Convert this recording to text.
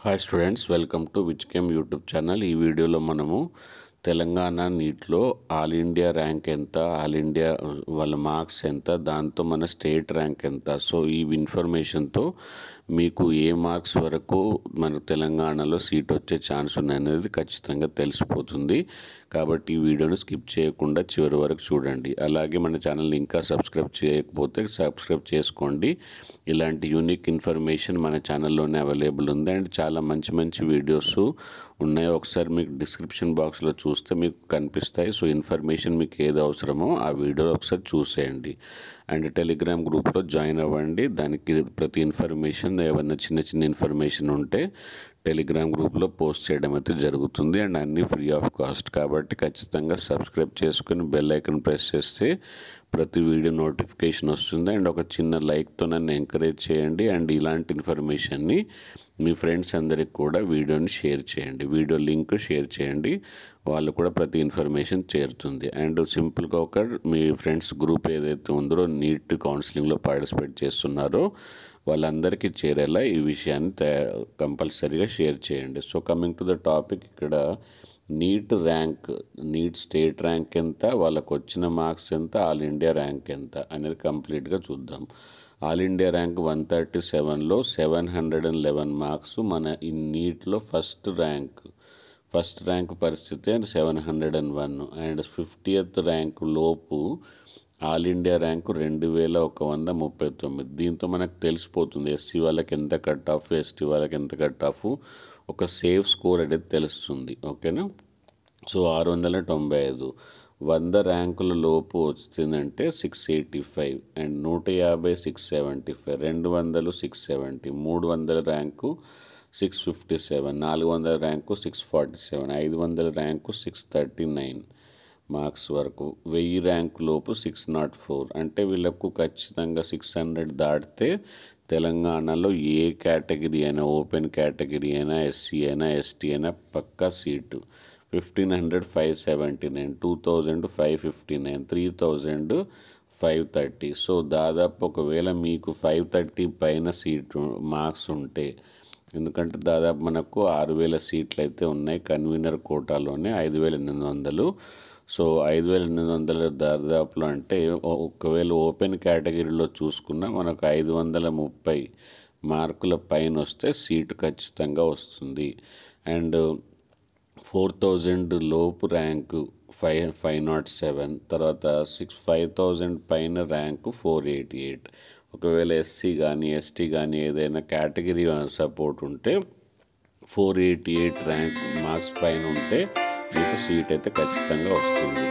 Hi students, welcome to విచ్కెమ్ YouTube channel. ఈ వీడియోలో మనము తెలంగాణ నీట్లో ఆల్ ఇండియా ర్యాంక్ ఎంత, ఆల్ ఇండియా వాళ్ళ మార్క్స్ ఎంత, దాంతో మన స్టేట్ ర్యాంక్ ఎంత, సో ఈ ఇన్ఫర్మేషన్తో మీకు ఏ మార్క్స్ వరకు మన తెలంగాణలో సీట్ వచ్చే ఛాన్స్ ఉన్నాయనేది ఖచ్చితంగా తెలిసిపోతుంది. కాబట్టి ఈ వీడియోను స్కిప్ చేయకుండా చివరి వరకు చూడండి. అలాగే మన ఛానల్ని ఇంకా సబ్స్క్రైబ్ చేయకపోతే సబ్స్క్రైబ్ చేసుకోండి. ఇలాంటి యూనిక్ ఇన్ఫర్మేషన్ మన ఛానల్లోనే అవైలబుల్ ఉంది అండ్ చాలా మంచి మంచి వీడియోస్ ఉన్నాయి. ఒకసారి మీకు డిస్క్రిప్షన్ బాక్స్లో చూస్తే మీకు కనిపిస్తాయి. సో ఇన్ఫర్మేషన్ మీకు ఏది అవసరమో ఆ వీడియో ఒకసారి చూసేయండి అండ్ టెలిగ్రామ్ గ్రూప్లో జాయిన్ అవ్వండి. దానికి ప్రతి ఇన్ఫర్మేషన్ ఏమైనా చిన్న చిన్న ఇన్ఫర్మేషన్ ఉంటే టెలిగ్రామ్ గ్రూప్లో పోస్ట్ చేయడం అయితే జరుగుతుంది అండ్ అన్నీ ఫ్రీ ఆఫ్ కాస్ట్. కాబట్టి ఖచ్చితంగా సబ్స్క్రైబ్ చేసుకుని బెల్ ఐకన్ ప్రెస్ చేస్తే ప్రతి వీడియో నోటిఫికేషన్ వస్తుంది అండ్ ఒక చిన్న లైక్తో నన్ను ఎంకరేజ్ చేయండి అండ్ ఇలాంటి ఇన్ఫర్మేషన్ని మీ ఫ్రెండ్స్ అందరికి కూడా వీడియోని షేర్ చేయండి. వీడియో లింక్ షేర్ చేయండి, వాళ్ళు కూడా ప్రతి ఇన్ఫర్మేషన్ చేరుతుంది. అండ్ సింపుల్గా ఒక మీ ఫ్రెండ్స్ గ్రూప్ ఏదైతే ఉందో నీట్ కౌన్సిలింగ్లో పార్టిసిపేట్ చేస్తున్నారో వాళ్ళందరికీ చేరేలా ఈ విషయాన్ని కంపల్సరీగా షేర్ చేయండి. So coming to the topic, ఇక్కడ NEET rank, NEET state rank ఎంత, వాళ్ళకు వచ్చిన మార్క్స్ ఎంత, ఆల్ ఇండియా ర్యాంక్ ఎంత అనేది కంప్లీట్గా చూద్దాం. ఆల్ ఇండియా ర్యాంక్ 137లో 711 మార్క్స్. మన ఈ నీట్లో ఫస్ట్ ర్యాంక్ పరిస్థితి 701 అండ్ 50th ర్యాంక్ లోపు ఆల్ ఇండియా ర్యాంకు 2139. దీంతో మనకు తెలిసిపోతుంది ఎస్సీ వాళ్ళకి ఎంత కట్ ఆఫ్, ఎస్టీ వాళ్ళకి ఎంత కట్ ఆఫ్, ఒక సేఫ్ స్కోర్ అనేది తెలుస్తుంది. ఓకేనా. సో 695, 100 ర్యాంకుల లోపు వచ్చిందంటే 685 and 150 675, 200 670, 300 rank 657, 400 rank 647, 500 rank 639 marks వరకు, 1000 ర్యాంకు లోపు 604. అంటే వీళ్ళకు ఖచ్చితంగా 600 దాటితే తెలంగాణలో ఏ కేటగిరీ అయినా, ఓపెన్ కేటగిరీ అయినా, ఎస్సీ అయినా, ఎస్టీ అయినా పక్కా సీటు. 1500 579, 2000 559, 3000 530. సో దాదాపు ఒకవేళ మీకు 530 పైన సీటు మార్క్స్ ఉంటే, ఎందుకంటే దాదాపు మనకు 6000 సీట్లు అయితే ఉన్నాయి కన్వీనర్ కోటాలోనే, 5800. సో 5800 దాదాపులో అంటే ఒకవేళ ఓపెన్ కేటగిరీలో చూసుకున్నా మనకు 530 మార్కుల పైన వస్తే సీటు ఖచ్చితంగా వస్తుంది. అండ్ 4000 లోపు ర్యాంకు 507, తర్వాత 5000 పైన ర్యాంకు 488. ఒకవేళ ఎస్సీ కానీ ఎస్టీ కానీ ఏదైనా కేటగిరీ సపోర్ట్ ఉంటే 488 ర్యాంక్ మార్క్స్ పైన ఉంటే మీకు సీట్ అయితే ఖచ్చితంగా వస్తుంది.